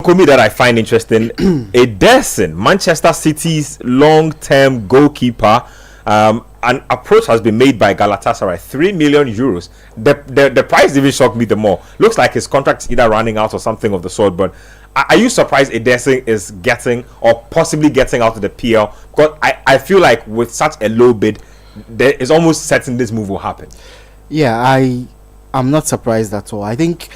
Donkomi that I find interesting, Ederson, Manchester City's long-term goalkeeper. An approach has been made by Galatasaray, 3 million euros. The price even shocked me the more. Looks like his contract's either running out or something of the sort. But are you surprised Ederson is getting or possibly getting out of the PL? Because I feel like with such a low bid, there is almost certain this move will happen. Yeah, I'm not surprised at all. I think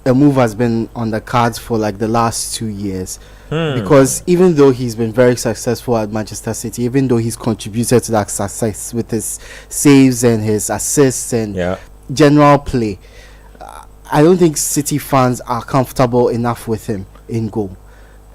a move has been on the cards for like the last 2 years. Because even though he's been very successful at Manchester City, even though he's contributed to that success with his saves and his assists and general play, I don't think City fans are comfortable enough with him in goal.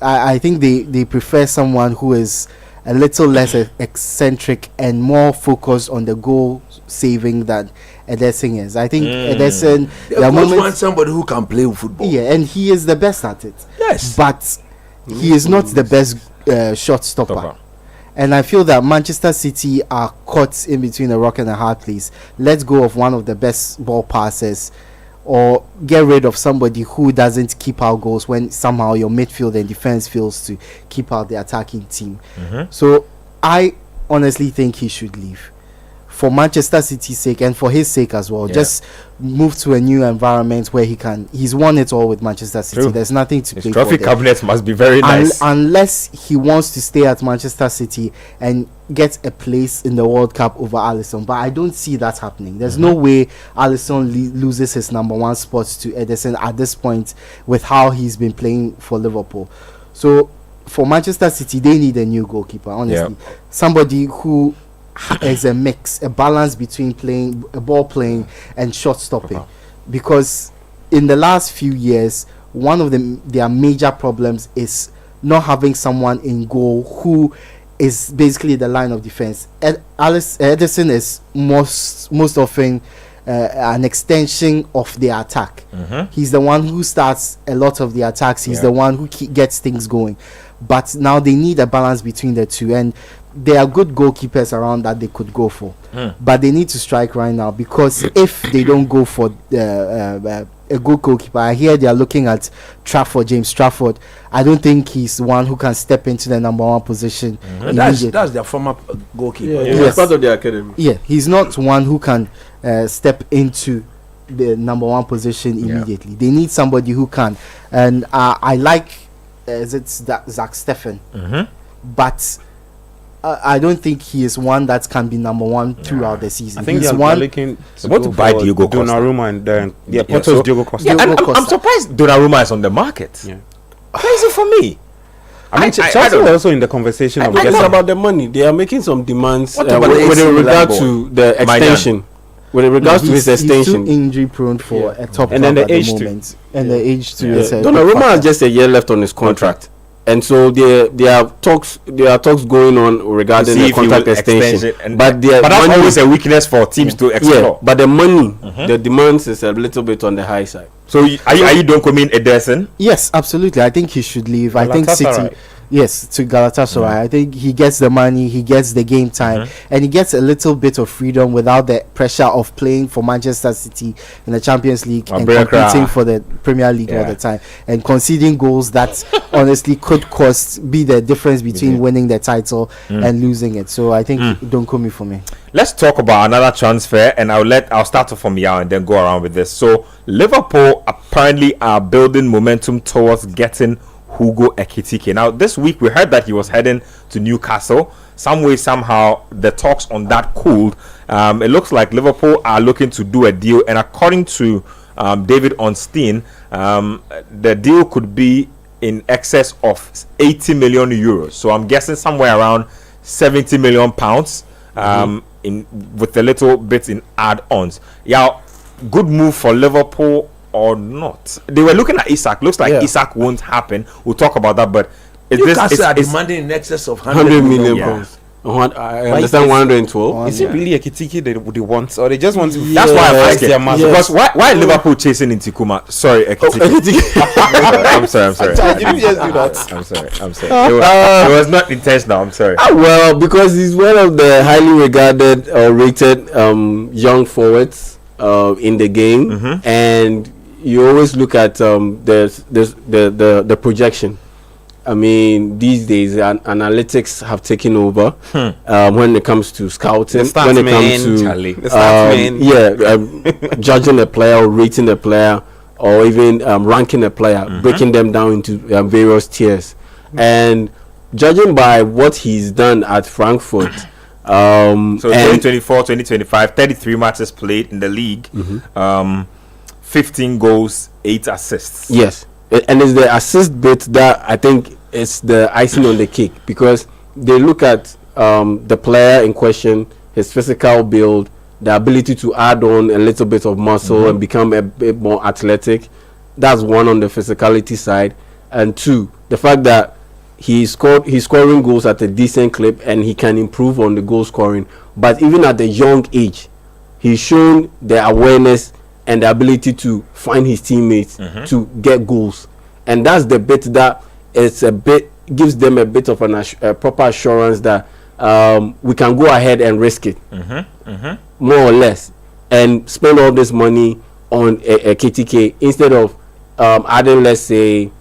I think they prefer someone who is a little less eccentric and more focused on the goal saving than Ederson is. I think Ederson, they want somebody who can play football. Yeah, and he is the best at it. Yes, but he is not the best shot stopper. And I feel that Manchester City are caught in between a rock and a hard place. Let's go of one of the best ball passers, or get rid of somebody who doesn't keep out goals when somehow your midfield and defense fails to keep out the attacking team. So I honestly think he should leave, for Manchester City's sake and for his sake as well. Just move to a new environment where he's won it all with Manchester City. There's nothing to play for. Trophy cabinet must be very nice. Unless he wants to stay at Manchester City and get a place in the World Cup over Alisson, but I don't see that happening. There's no way Alisson loses his number one spot to Ederson at this point with how he's been playing for Liverpool. So for Manchester City, they need a new goalkeeper, honestly. Somebody who is a mix, a balance between ball playing and shot stopping, because in the last few years, one of their major problems is not having someone in goal who is basically the line of defense. Ederson is most often an extension of the attack. He's the one who starts a lot of the attacks. He's the one who gets things going. But now they need a balance between the two, and there are good goalkeepers around that they could go for, but they need to strike right now, because if they don't go for a good goalkeeper, I hear they are looking at James Trafford. I don't think he's one who can step into the number one position. That's their former goalkeeper. Yes. Part of the academy. Yeah, he's not one who can step into the number one position immediately. They need somebody who can, and I like Zach Steffen, but I don't think he is one that can be number one throughout the season. I think he's one looking to buy Diogo Costa. Donnarumma and then Diogo Costa. I'm surprised Donnarumma is on the market. Crazy for me. I mean, Chelsea were also in the conversation of getting about the money. They are making some demands with regard to the extension. With regards to his extension, he's too injury prone for a top and then the at age the moment. And the age too. Donnarumma has just a year left on his contract. And so there are talks going on regarding the contract extension. But that's always a weakness for teams to explore. Yeah, but the money, the demands is a little bit on the high side. So are you Donkomi Ederson? Yes, absolutely. I think he should leave. I think City. Yes, to Galatasaray. I think he gets the money, he gets the game time, and he gets a little bit of freedom without the pressure of playing for Manchester City in the Champions League and competing for the Premier League all the time, and conceding goals that honestly could be the difference between winning the title and losing it. So I think Donkomi for me. Let's talk about another transfer, and I'll start off from Yao and then go around with this. So Liverpool apparently are building momentum towards getting Hugo Ekitike. Now this week we heard that he was heading to Newcastle. Some way somehow the talks on that cooled. It looks like Liverpool are looking to do a deal, and according to David Ornstein, the deal could be in excess of 80 million euros. So I'm guessing somewhere around 70 million pounds with a little bit in add-ons. Yeah, good move for Liverpool or not? They were looking at Isak. Looks like Isak won't happen. We'll talk about that, but Newcastle are demanding in excess of 100 million pounds. I understand 112. Is it really Ekitike they want, or they just want to? That's why I'm asking. Because why Liverpool chasing Ntikuma? Sorry, Ekitike. I'm sorry. Did you just do that? I'm sorry. It was not intentional. I'm sorry. Well, because he's one of the highly regarded or rated young forwards in the game, and you always look at the projection. I mean, these days analytics have taken over when it comes to scouting, when it comes to judging a player or rating a player, or even ranking a player, breaking them down into various tiers. And judging by what he's done at Frankfurt, so 2024, 2025, 33 matches played in the league, 15 goals, 8 assists. Yes. And it's the assist bit that I think is the icing on the cake, because they look at the player in question, his physical build, the ability to add on a little bit of muscle and become a bit more athletic. That's one, on the physicality side. And two, the fact that he's scoring goals at a decent clip and he can improve on the goal scoring. But even at a young age, he's shown the awareness and the ability to find his teammates to get goals. And that's the bit that gives them a bit of a proper assurance that we can go ahead and risk it, more or less, and spend all this money on a Ekitike instead of adding, let's say,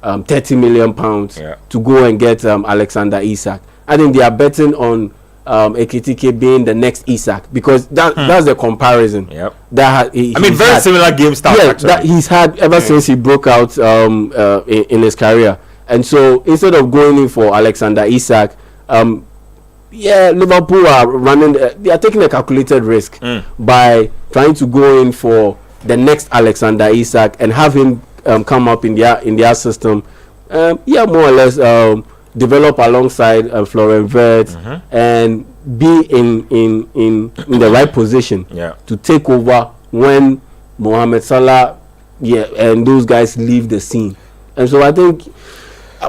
30 million pounds to go and get Alexander Isak. I think they are betting on Ekitike being the next Isak, because that's the comparison. Very similar game style. Yeah, that he's had ever since he broke out in his career. And so instead of going in for Alexander Isak, Liverpool are they are taking a calculated risk by trying to go in for the next Alexander Isak and have him come up in their system. More or less develop alongside Florian Wirtz and be in the right position to take over when Mohammed Salah and those guys leave the scene. And so I think,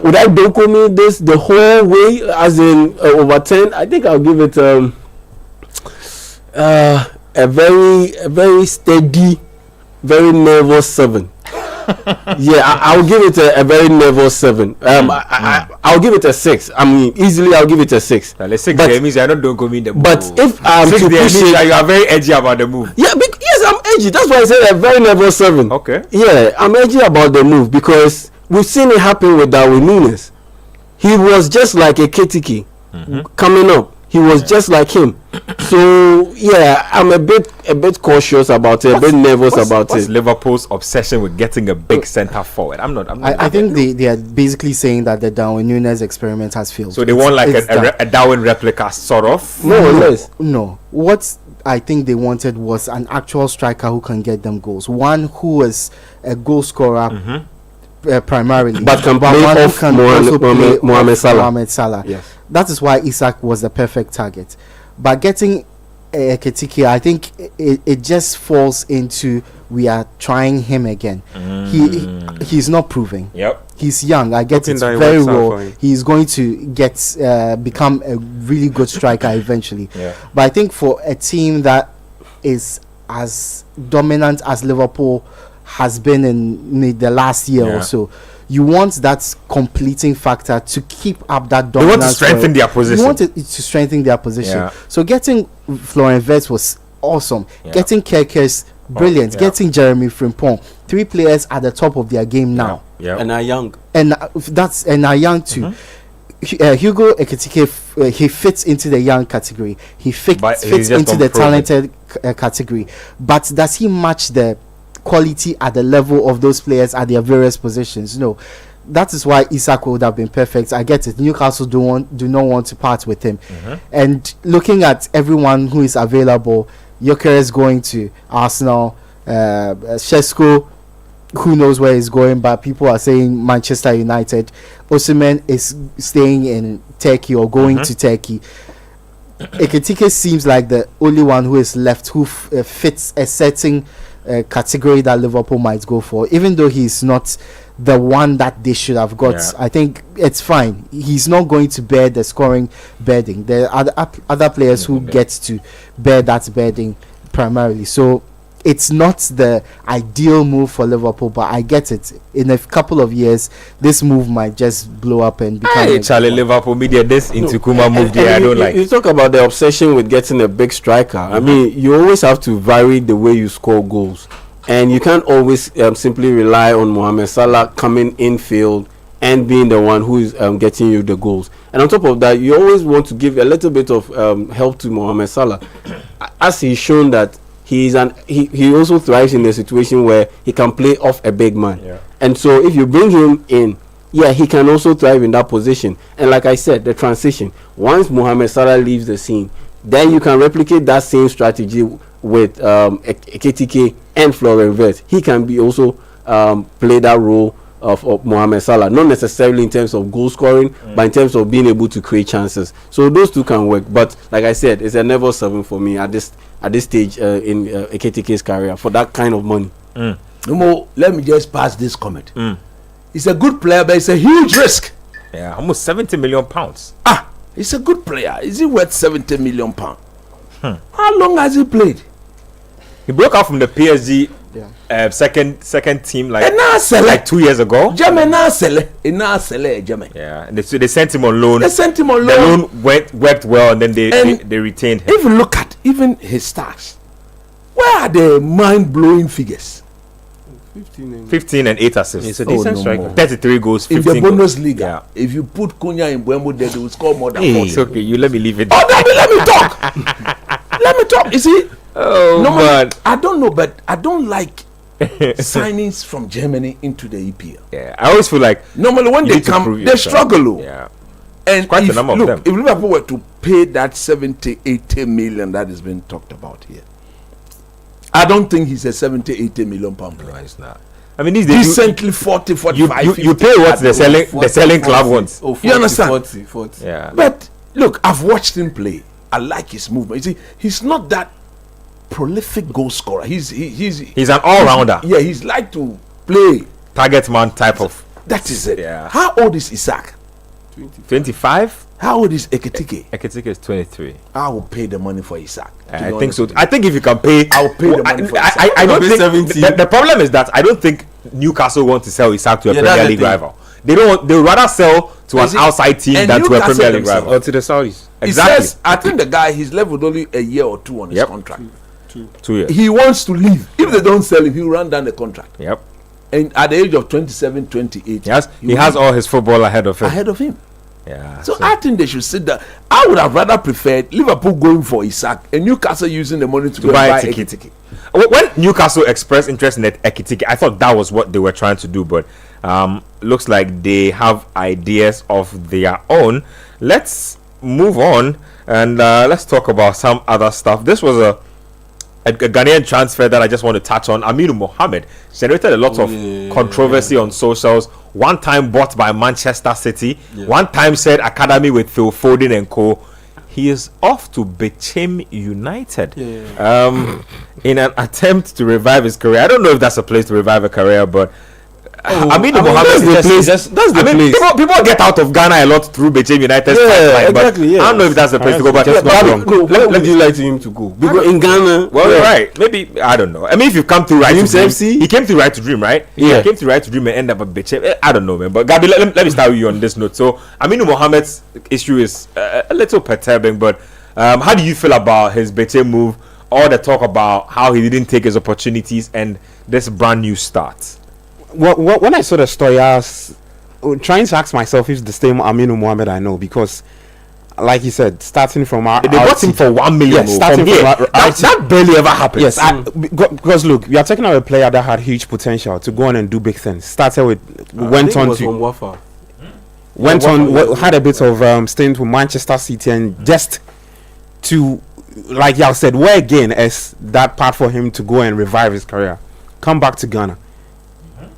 would I Donkomi this the whole way, as in over 10? I think I'll give it a very steady, very nervous 7. I'll give it a very nervous 7. I'll give it a 6. I mean, easily I'll give it a 6. Now, let's 6 there means I don't go in the move. But if I'm 6 there means you are very edgy about the move. Yes, I'm edgy. That's why I said a very nervous 7. Okay. Yeah, I'm edgy about the move because we've seen it happen with Darwin Núñez. He was just like a Ekitike coming up. He was just like him. So I'm a bit cautious about it, a bit nervous about what's it. Liverpool's obsession with getting a big centre forward? I think they are basically saying that the Darwin Núñez experiment has failed. So they want like a Darwin replica, sort of. More or less. No. What I think they wanted was an actual striker who can get them goals. One who is a goal scorer primarily, but can play off Mohammed Salah. Yes. That is why Isak was the perfect target. But getting Ekitike, I think it just falls into we are trying him again. He's not proving. Yep. He's young. I get it very well. He's going to become a really good striker eventually. Yeah. But I think for a team that is as dominant as Liverpool has been in the last year or so, you want that completing factor to keep up that dominance. They want to strengthen their position. You want it to strengthen their position. Yeah. So getting Florian Wirtz was awesome. Yeah. Getting Kerkers, brilliant. Getting Jeremy Frimpong, 3 players at the top of their game now. Yeah. And are young. And are young too. Hugo Ekitike, he fits into the young category. He fits into the talented category. But does he match the quality at the level of those players at their various positions? No. That is why Isak would have been perfect. I get it. Newcastle do not want to part with him. And looking at everyone who is available, Gyökeres going to Arsenal, Šeško, who knows where he's going, but people are saying Manchester United. Osimhen is staying in Turkey or going to Turkey. Ekitike seems like the only one who is left who fits a certain category that Liverpool might go for, even though he's not the one that they should have got. I think it's fine. He's not going to bear the scoring burden. There are other players who get to bear that burden primarily. So it's not the ideal move for Liverpool, but I get it. In a couple of years, this move might just blow up and become. Hey, Charlie, Liverpool media, this into Kuma move there, I don't like. You talk about the obsession with getting a big striker. I mean, you always have to vary the way you score goals. and you can't always simply rely on Mohamed Salah coming in field and being the one who is getting you the goals. And on top of that, you always want to give a little bit of help to Mohamed Salah, as he's shown that he also thrives in a situation where he can play off a big man. Yeah. And so if you bring him in, he can also thrive in that position. And like I said, the transition, once Mohamed Salah leaves the scene, then you can replicate that same strategy with Ekitike and Florian Wirtz. He can be also play that role of Mohamed Salah, not necessarily in terms of goal scoring, but in terms of being able to create chances. So those two can work. But like I said, it's a never 7 for me at this stage in Ekitike's career for that kind of money. Let me just pass this comment. He's a good player, but it's a huge risk. Yeah, almost 70 million pounds. He's a good player. Is he worth 70 million pounds? How long has he played? He broke out from the PSG second team like 2 years ago. Yeah, and they sent him on loan. The loan worked well, and then they retained him. If you look at even his stats, where are the mind-blowing figures? 15 and 8 assists. He's a decent striker. 33 goals, 15 in the Bundesliga. Yeah. If you put Cunha in Buemo, they will score more than 40. It's okay, you let me leave it. Oh, let me talk. Let me talk. You see, man. I don't know, but I don't like signings from Germany into the EPL. Yeah, I always feel like normally when you they need to come, prove they yourself. struggle. Yeah. And quite a number of them. If Liverpool were to pay that 70-80 million that is being talked about here, I don't think he's a 70-80 million pound player. No, it's not. I mean, these days decently 40, 45. You pay what the selling club wants. 40, you understand? 40. Yeah. But look, I've watched him play. I like his movement. You see, he's not that prolific goal scorer. He's an all-rounder. Yeah, he's like to play Target man type of. That is it. Yeah. How old is Isaac? 25. How old is Ekitike? Ekitike is 23. I will pay the money for Isaac. I think so. I think if you can pay, I'll pay the money for Isaac. I don't think 70. the problem is that I don't think Newcastle want to sell Isaac to a Yeah, Premier that's the League thing. rival. They don't. They would rather sell to an Is it- outside team and than to a Newcastle Premier League themselves- rival. Or to the Saudis. He Exactly. says, I think the guy, he's left with only a year or two on his Yep. contract. 2 years. He wants to leave. If they don't sell him, he'll run down the contract. Yep. And at the age of 27, 28, He has all his football ahead of him. ahead of him. Yeah. So I think they should sit down. I would have rather preferred Liverpool going for Isaac and Newcastle using the money to go buy buy Ekitike. When Newcastle expressed interest in Ekitike, I thought that was what they were trying to do, but looks like they have ideas of their own. Let's move on and let's talk about some other stuff. This was a Ghanaian transfer that I just want to touch on. Amir Muhammad generated a lot of controversy on socials. One time bought by Manchester City. One time said academy with Phil Foden and co. He is off to Bechem United in an attempt to revive his career. I don't know if that's a place to revive a career, but Aminu Muhammad That's the place. People get out of Ghana a lot through Bechem United. Exactly. I don't know if that's the place to go. But Where would you like him to go? Because in Ghana, well, you're right. Maybe I don't know. I mean, if you've come through Right to Dream, he came through Right to Dream, right? Yeah. He came through Right to Dream and end up a Bechem. I don't know, man. But Gabi, let me start with you on this note. So, Aminu Muhammad's issue is a little perturbing. But how do you feel about his Bechem move? All the talk about how he didn't take his opportunities and this brand new start. When I saw the story, I was trying to ask myself if it's the same Aminu Muhammad I know, because, like you said, starting from They bought him for 1 million. Yes, starting from here. from That barely ever happens. Yes, because look, we are talking about a player that had huge potential to go on and do big things. Started with, went on to, had a bit of stint with Manchester City, and just to, like y'all said, where again as that part for him to go and revive his career, come back to Ghana.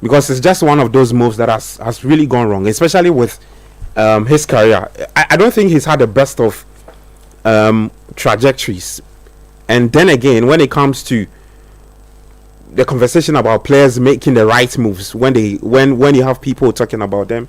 Because it's just one of those moves that has really gone wrong, especially with his career. I don't think he's had the best of trajectories. And then again, when it comes to the conversation about players making the right moves, when you have people talking about them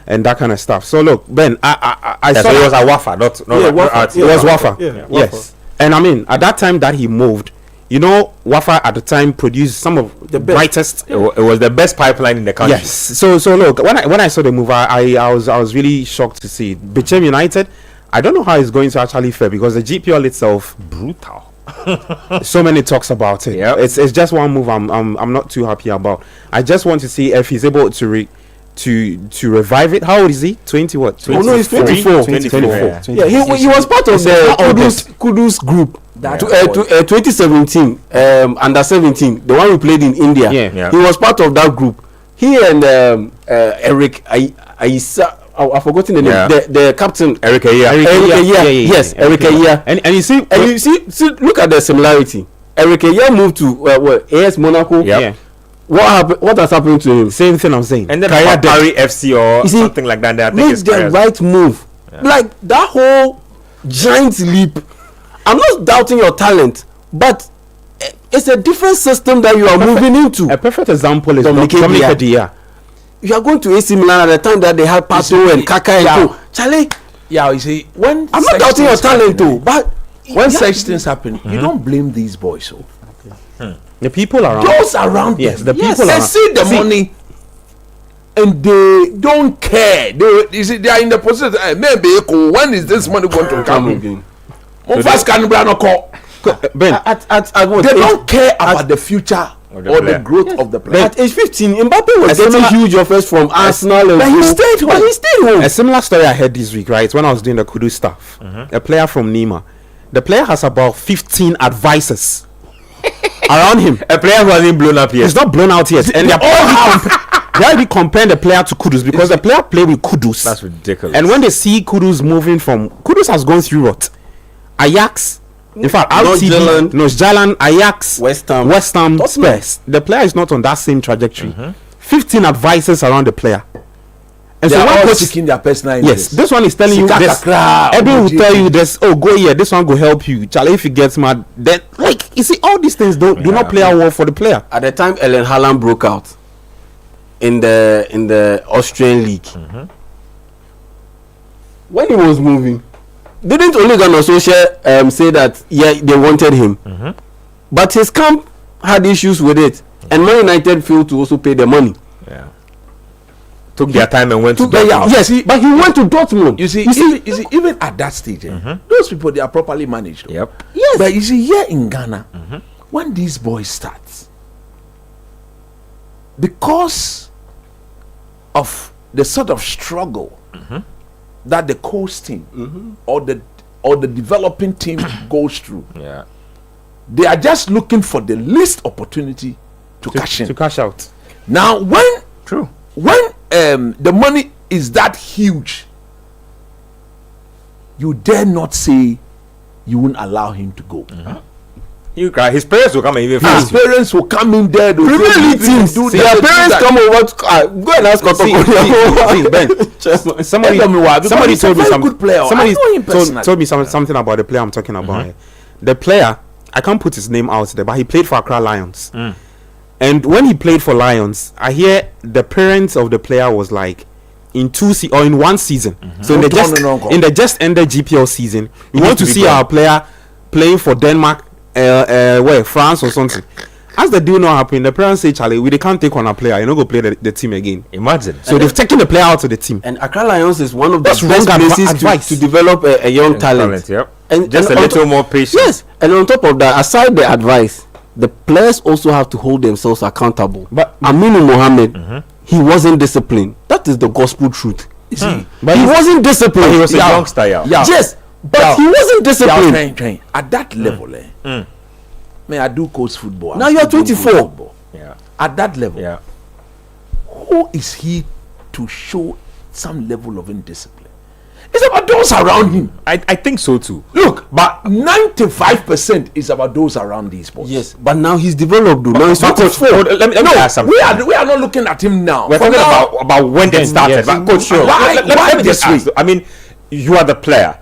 and that kind of stuff. So look, Ben, I saw it was a Wafa, not Wafa. It was Wafa. Yes. And I mean, at that time that he moved, you know, Wafa at the time produced some of the brightest. It was the best pipeline in the country. Yes. So look, when I saw the move, I was really shocked to see it. Bechem United. I don't know how it's going to actually fare, because the GPL itself, Brutal. So many talks about it. Yep. It's just one move I'm not too happy about. I just want to see if he's able to revive it. How old is he? 20 what? 24. Oh no, he's 24. 24. Yeah, he was part of the Kudus group. 2017 under 17, the one we played in India. Yeah. He was part of that group. He and Eric I've forgotten the name. Yeah. The captain Eric Aya. Yes, Eric Aya. And you see, look at the similarity. Eric Aya moved to AS Monaco. Yep. yeah. What has happened to him? Same thing I'm saying. And then Paris FC or You see, something like that. I think make it's the Paris. right move. Like that whole giant leap. I'm not doubting your talent, but it's a different system that you are moving into. A perfect example is Dominic Dominic Dia. You are going to AC Milan at the time that they had Pato and Kaka and Co. Charlie, Yeah, you see, when I'm not doubting your talent too, but when such things happen, you don't blame these boys. So The people around. those around Yes, them, the people they around. see the money, and they don't care. You see, they are in the position. Maybe when is this money going to come? again. First, can call. Ben, They don't care about the future Or or the the growth of the player. At age 15, Mbappe was getting huge offers from Arsenal, and But he co. stayed home. But he stayed home. a similar story I heard this week, right? When I was doing the Kudu stuff, a player from Nima, the player has about 15 advisors around him. A player who hasn't blown up yet. It's not blown out yet, and they're already comparing the player to Kudus because the player play with Kudus. That's ridiculous. And when they see Kudus moving from Kudus has gone through what? Ajax, in fact, RTB, Nordsjælland, Ajax, West Ham, Spurs. The player is not on that same trajectory. 15 advisors around the player. And They so are one all coach, seeking their personal yes, interest. this one is telling you this. Edwin will tell you this. Oh, go here. This one will help you. Charlie, if he gets mad, then like you see, all these things do not play out well for the player. At the time Ellen Haaland broke out in the Austrian league, when he was moving, didn't Ole Gunnar Solskjaer say that they wanted him, but his camp had issues with it, and Man United failed to also pay the money. Yeah. Took their time and went to Dortmund. Yes, but he went to Dortmund. You see, even at that stage, those people, they are properly managed. Though. Yep. Yes. But you see, here in Ghana, when these boys start, because of the sort of struggle that the coach team or the developing team goes through, Yeah. they are just looking for the least opportunity to cash in. To cash out. Now, when True. the money is that huge, you dare not say you won't allow him to go. You cry. His parents will come and even His fast you. parents will come in there. They'll Premier say, League teams, do their that, do parents that. come over to go and ask Ben, somebody he's a told me very some, good player. somebody I know him personally. told me something about the player I'm talking about. The player, I can't put his name out there, but he played for Accra Lions. And when he played for Lions, I hear the parents of the player was like in one season. So in the just ended GPL season, we want to see our player playing for Denmark, France or something. As the deal not happen, the parents say, Charlie, we can't take on a player. You're not going to play the team again. Imagine. So they've taken the player out of the team. And Accra Lions is one of the That's best wrong places to develop a young talent. Yep. And Just a on little more patience. Yes, and on top of that, aside the advice, the players also have to hold themselves accountable. But Aminu Muhammad, he wasn't disciplined. That is the gospel truth. You see, But he wasn't disciplined. He was a youngster. Yeah. Yes, but he wasn't disciplined. train. At that level, may I do coach football. Now I you are still do 24. coach football. Yeah. At that level, Yeah. who is he to show some level of indiscipline? It's about those around him. I think so too. Look, but 95% is about those around these boys. Yes, but now he's developed. Though. Now he's But coach, 24. let me ask something. We are not looking at him now. We're For talking now, about when they started. yes. But coach, sure. Why- Let why me just this ask. I mean, you are the player.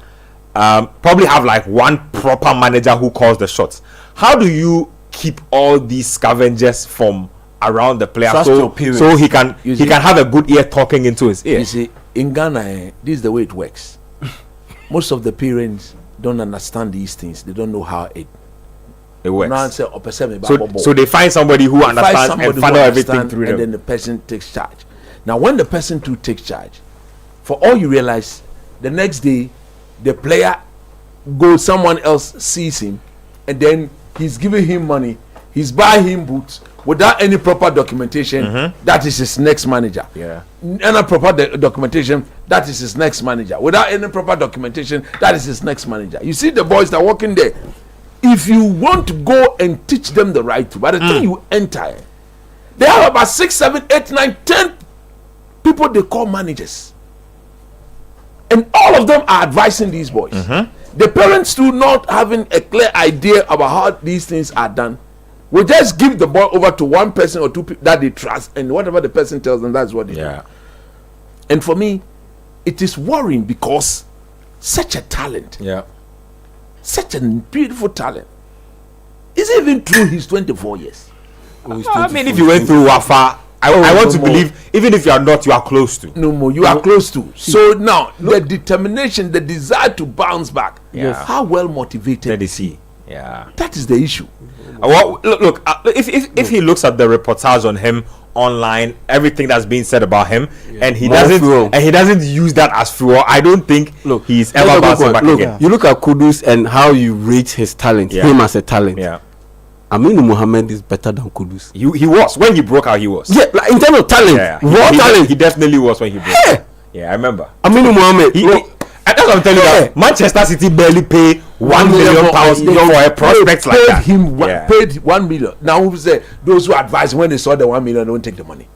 Probably have like one proper manager who calls the shots. How do you keep all these scavengers from around the player Trust your parents. so he can You see. have a good ear talking into his ear? you see, in Ghana, this is the way it works. Most of the parents don't understand these things. They don't know how it It Now works. say, "Oh, person me So, babo." so they find somebody who Find understands somebody and who funnel everything understand, through and them. then the person takes charge. Now, when the person too takes charge, for all you realize, the next day the player goes, someone else sees him, and then he's giving him money, he's buying him boots without any proper documentation. That is his next manager. Yeah. Any proper documentation, that is his next manager. Without any proper documentation, that is his next manager. You see the boys that are working there. If you want to go and teach them the right to, by the time you enter, they have about 6, 7, 8, 9, 10 people they call managers. And all of them are advising these boys. The parents too, not having a clear idea about how these things are done, will just give the ball over to one person or two people that they trust, and whatever the person tells them, that's what they do. And for me, it is worrying because such a talent, such a beautiful talent, is it even true he's 24 years? I mean, if you went through Wafa, I want to believe, even if you are not, you are close to. No more, you are close to. So now, the determination, the desire to bounce back, how well motivated is he? That is the issue. Well, look, if he looks at the reportage on him online, everything that's being said about him, and he doesn't use that as fuel, I don't think he's ever bouncing back again. You look at Kudus and how you rate his talent, him as a talent. Aminu Muhammad is better than Kudus. He was when he broke out. He was. Yeah, like in terms of talent, talent. He definitely was when he broke out. Yeah, I remember. Aminu Muhammad. And that's what I'm telling you. That Manchester City barely pay £1 million for a prospect like that. Paid 1 million. Now who say those who advise when they saw the 1 million don't take the money.